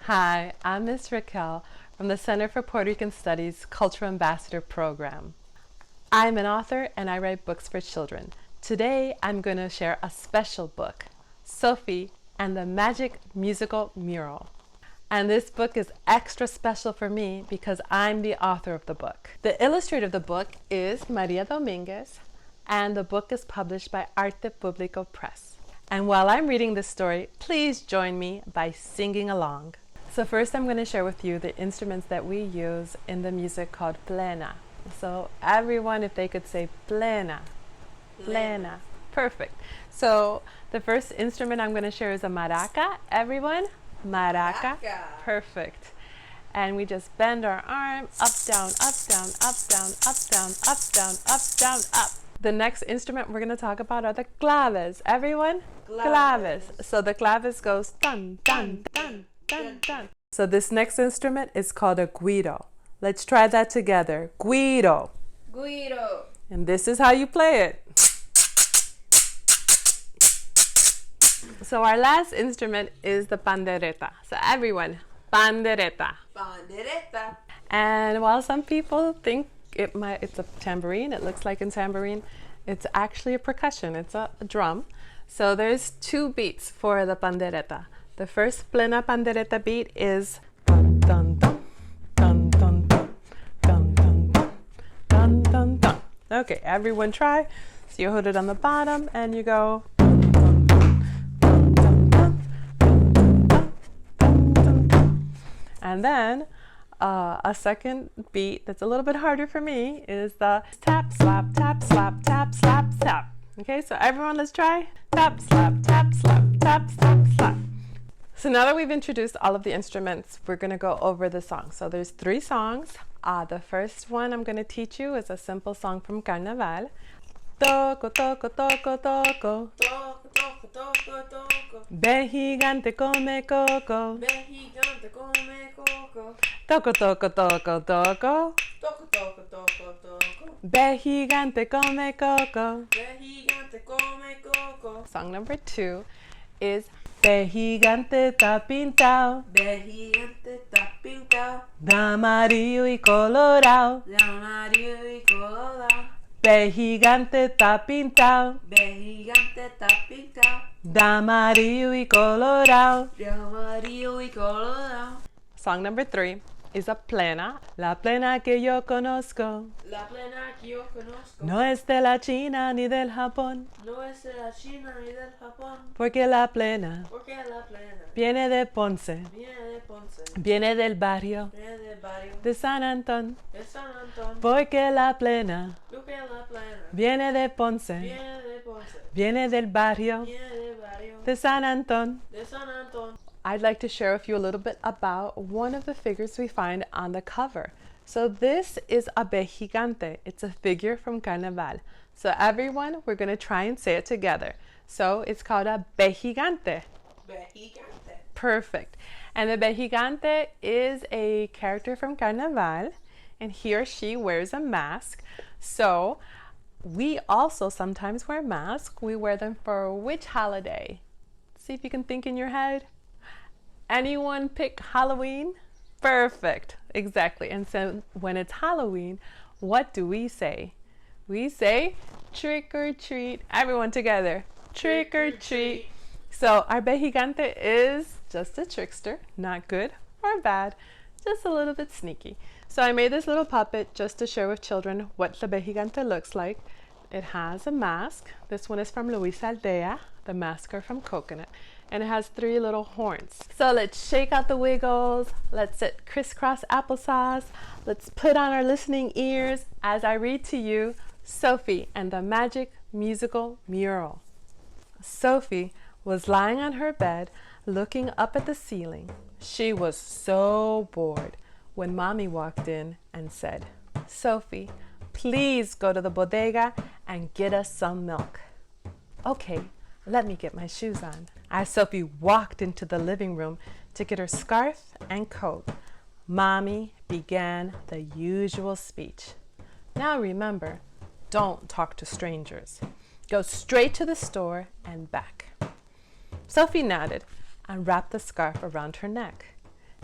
Hi, I'm Ms. Raquel from the Center for Puerto Rican Studies Cultural Ambassador Program. I'm an author and I write books for children. Today I'm going to share a special book, Sofi and the Magic Musical Mural. And this book is extra special for me because I'm the author of the book. The illustrator of the book is Maria Dominguez, and the book is published by Arte Público Press. And while I'm reading this story, please join me by singing along. So first I'm going to share with you the instruments that we use in the music called plena. So everyone, if they could say plena, plena. Perfect. So the first instrument I'm going to share is a maraca. Everyone, maraca. Perfect. And we just bend our arm, up, down, up, down, up, down, up, down, up, down, up, down, up. The next instrument we're going to talk about are the claves. Everyone, claves. So the claves goes dun, dun, dun, dun, dun. So this next instrument is called a guiro. Let's try that together. Guiro. Guiro. And this is how you play it. So our last instrument is the pandereta. So everyone, pandereta. Pandereta. And while some people think it's a tambourine, it looks like a tambourine, it's actually a percussion, it's a drum. So there's two beats for the pandereta. The first plena pandereta beat is dun dun dun dun dun dun dun dun dun dun dun. Okay, everyone try. So you hold it on the bottom and you go dun dun dun dun dun dun dun dun dun dun. And then a second beat that's a little bit harder for me is the tap slap tap slap tap slap tap. Okay, so everyone let's try tap slap tap slap tap slap slap. So now that we've introduced all of the instruments, we're going to go over the song. So there's 3 songs. The first one I'm going to teach you is a simple song from Carnaval. Toco, toco, toco, toco. Toco, toco, toco, toco. Vejigante come coco. Vejigante come coco. Toco, toco, toco, toco. Toco, toco, toco, toco. Vejigante come coco. Vejigante come coco. Song number 2 is Vejigante está pintado Vejigante está pintado de amarillo y colorado. de amarillo y colorado. Vejigante está pintado Vejigante está pintado de amarillo y colorado. de amarillo y colorado. Song number 3 is a plena. La plena que yo conozco La plena que yo conozco no es de la China ni del Japón, no es de la China ni del Japón, porque la plena porque la plena viene de Ponce, viene de Ponce, viene del barrio viene del barrio de San Antón, de San Antón, porque la plena porque la plena viene de Ponce, viene de Ponce, viene del barrio viene del barrio de San Antón. de San Antón. I'd like to share with you a little bit about one of the figures we find on the cover. So this is a vejigante. It's a figure from Carnaval. So everyone, we're going to try and say it together. So it's called a vejigante. Vejigante. Perfect. And the vejigante is a character from Carnaval, and he or she wears a mask. So we also sometimes wear masks. We wear them for which holiday? See if you can think in your head. Anyone pick Halloween? Perfect. Exactly. And so when it's Halloween, what do we say? We say trick or treat. Everyone together. Trick or treat. So our vejigante is just a trickster, not good or bad, just a little bit sneaky. So I made this little puppet just to share with children what the vejigante looks like. It has a mask. This one is from Luis Aldea. The masks are from coconut. And it has 3 little horns. So let's shake out the wiggles. Let's sit crisscross applesauce. Let's put on our listening ears as I read to you Sofi and the Magic Musical Mural. Sofi was lying on her bed looking up at the ceiling. She was so bored when Mommy walked in and said, "Sofi, please go to the bodega and get us some milk." "Okay, let me get my shoes on." As Sofi walked into the living room to get her scarf and coat, Mommy began the usual speech. "Now remember, don't talk to strangers. Go straight to the store and back." Sofi nodded and wrapped the scarf around her neck.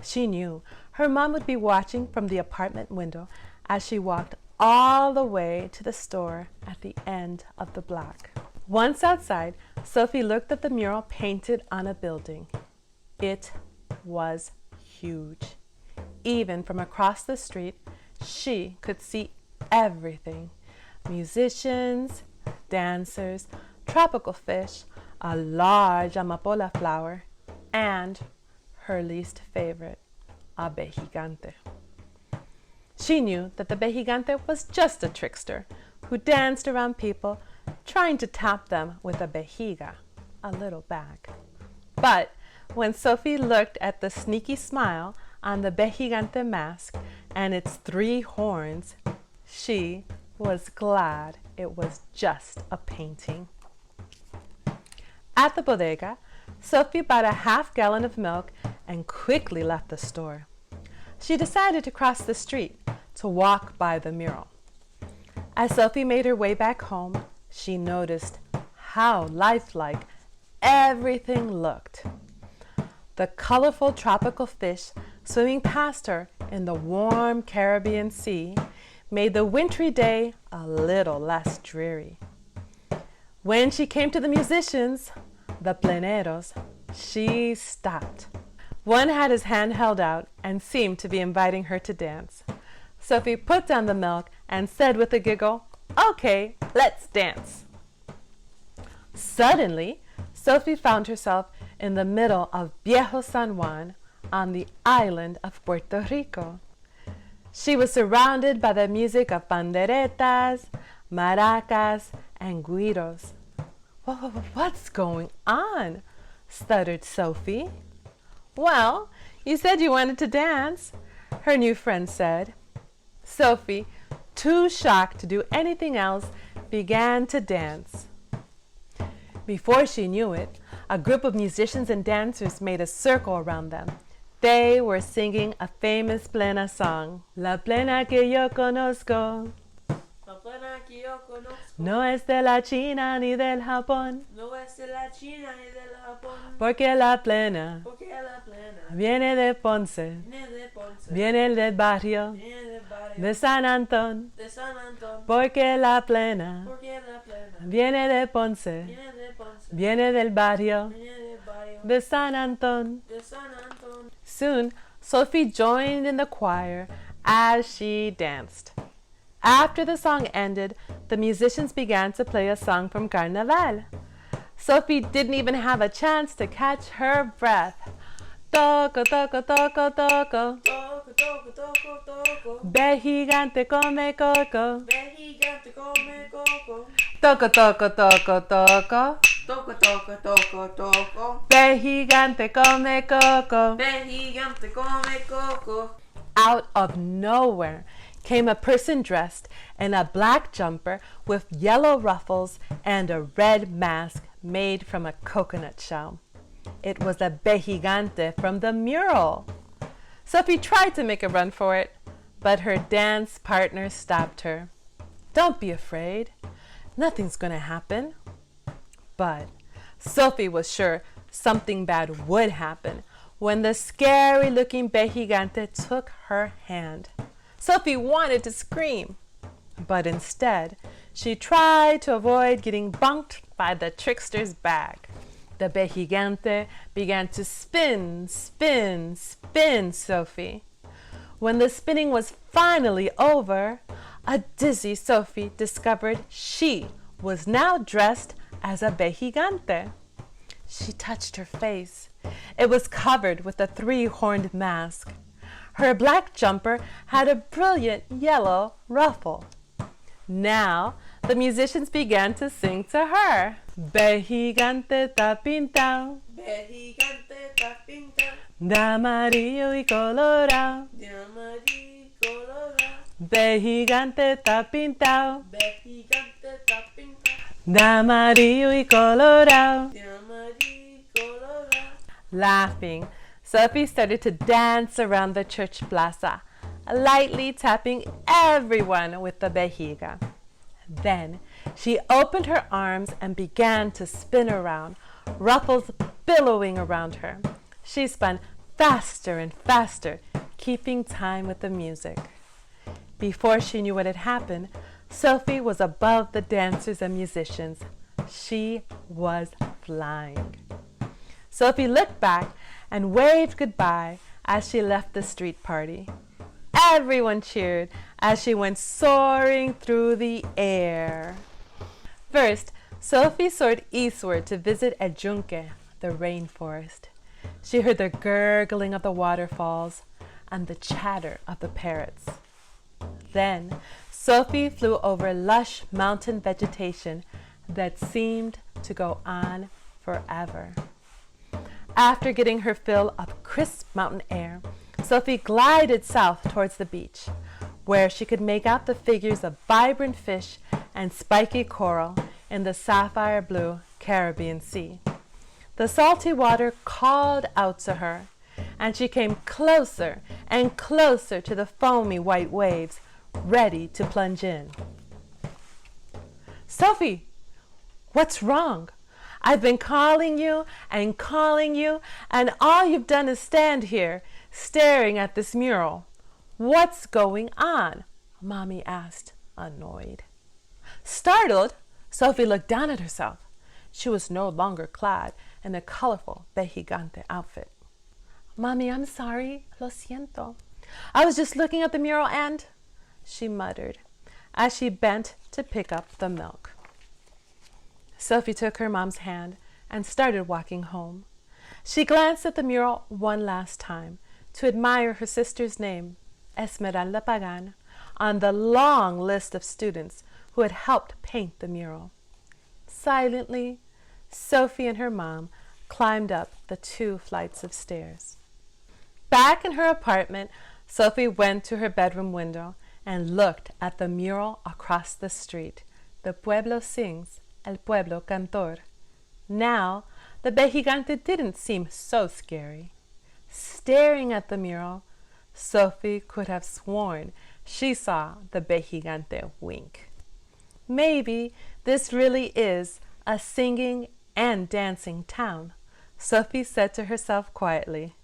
She knew her mom would be watching from the apartment window as she walked all the way to the store at the end of the block. Once outside, Sophie looked at the mural painted on a building. It was huge. Even from across the street, she could see everything. Musicians, dancers, tropical fish, a large amapola flower, and her least favorite, a vejigante. She knew that the vejigante was just a trickster who danced around people, trying to tap them with a vejiga, a little bag. But when Sophie looked at the sneaky smile on the vejigante mask and its 3 horns, she was glad it was just a painting. At the bodega, Sophie bought a half-gallon of milk and quickly left the store. She decided to cross the street to walk by the mural. As Sophie made her way back home, she noticed how lifelike everything looked. The colorful tropical fish swimming past her in the warm Caribbean Sea made the wintry day a little less dreary. When she came to the musicians, the pleneros, she stopped. One had his hand held out and seemed to be inviting her to dance. Sophie put down the milk and said with a giggle, "Okay, let's dance." Suddenly, Sophie found herself in the middle of Viejo San Juan on the island of Puerto Rico. She was surrounded by the music of panderetas, maracas, and guiros. "What's going on?" stuttered Sophie. "Well, you said you wanted to dance," her new friend said. Sophie, too shocked to do anything else, began to dance. Before she knew it, a group of musicians and dancers made a circle around them. They were singing a famous plena song. La plena que yo conozco La plena que yo conozco no es de la China ni del Japón, no es de la China ni del Japón, porque la plena porque la plena viene de Ponce, viene de Ponce, viene del barrio viene del barrio de San Antón, de San Antón, porque la plena porque la plena viene de Ponce, viene de Ponce, viene del barrio viene del barrio de San Antón. de San Antón. Soon, Sophie joined in the choir as she danced. After the song ended, the musicians began to play a song from Carnaval. Sophie didn't even have a chance to catch her breath. Toco, toco, toco, toco. Toco, toco, toco, toco. Vejigante come coco. Vejigante come coco. Toco, toco, toco, toco. Toco, toco, toco, toco. Vejigante come coco. Vejigante come coco. Out of nowhere came a person dressed in a black jumper with yellow ruffles and a red mask made from a coconut shell. It was a vejigante from the mural. Sophie tried to make a run for it, but her dance partner stopped her. "Don't be afraid. Nothing's going to happen." But Sophie was sure something bad would happen when the scary-looking vejigante took her hand. Sophie wanted to scream, but instead, she tried to avoid getting bunked by the trickster's bag. The vejigante began to spin, spin, spin Sophie. When the spinning was finally over, a dizzy Sophie discovered she was now dressed as a vejigante. She touched her face. It was covered with a 3-horned mask. Her black jumper had a brilliant yellow ruffle. Now, the musicians began to sing to her. Vejigante está pintado Vejigante está pintado de amarillo y colorado. de amarillo y colorado. Vejigante está pintado Vejigante está pintado de amarillo y colorado. de amarillo y colorado. Laughing, Sophie started to dance around the church plaza, lightly tapping everyone with the vejiga. Then she opened her arms and began to spin around, ruffles billowing around her. She spun faster and faster, keeping time with the music. Before she knew what had happened, Sofi was above the dancers and musicians. She was flying. Sofi looked back and waved goodbye as she left the street party. Everyone cheered as she went soaring through the air. First, Sofi soared eastward to visit Ejunque, the rainforest. She heard the gurgling of the waterfalls and the chatter of the parrots. Then, Sofi flew over lush mountain vegetation that seemed to go on forever. After getting her fill of crisp mountain air, Sofi glided south towards the beach, where she could make out the figures of vibrant fish and spiky coral in the sapphire blue Caribbean Sea. The salty water called out to her, and she came closer and closer to the foamy white waves, ready to plunge in. "Sofi, what's wrong? I've been calling you, and all you've done is stand here, staring at this mural. What's going on?" Mommy asked, annoyed. Startled, Sofi looked down at herself. She was no longer clad in a colorful vejigante outfit. "Mommy, I'm sorry. Lo siento. I was just looking at the mural and," she muttered, as she bent to pick up the milk. Sofi took her mom's hand and started walking home. She glanced at the mural one last time to admire her sister's name, Esmeralda Pagan, on the long list of students who had helped paint the mural. Silently, Sofi and her mom climbed up the 2 flights of stairs. Back in her apartment, Sofi went to her bedroom window and looked at the mural across the street. "The pueblo sings, el pueblo cantor." Now, the vejigante didn't seem so scary. Staring at the mural, Sofi could have sworn she saw the vejigante wink. Maybe this really is a singing and dancing town, Sofi said to herself quietly.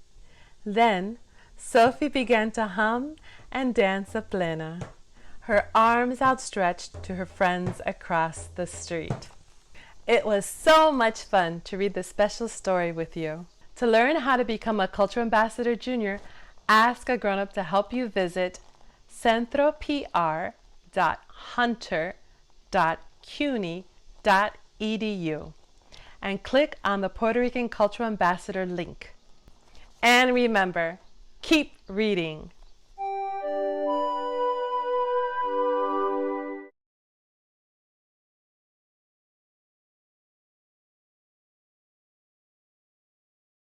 Then Sofi began to hum and dance a plena, her arms outstretched to her friends across the street. It was so much fun to read this special story with you. To learn how to become a Cultural Ambassador Junior, ask a grown-up to help you visit centropr.hunter.cuny.edu and click on the Puerto Rican Cultural Ambassador link. And remember, keep reading.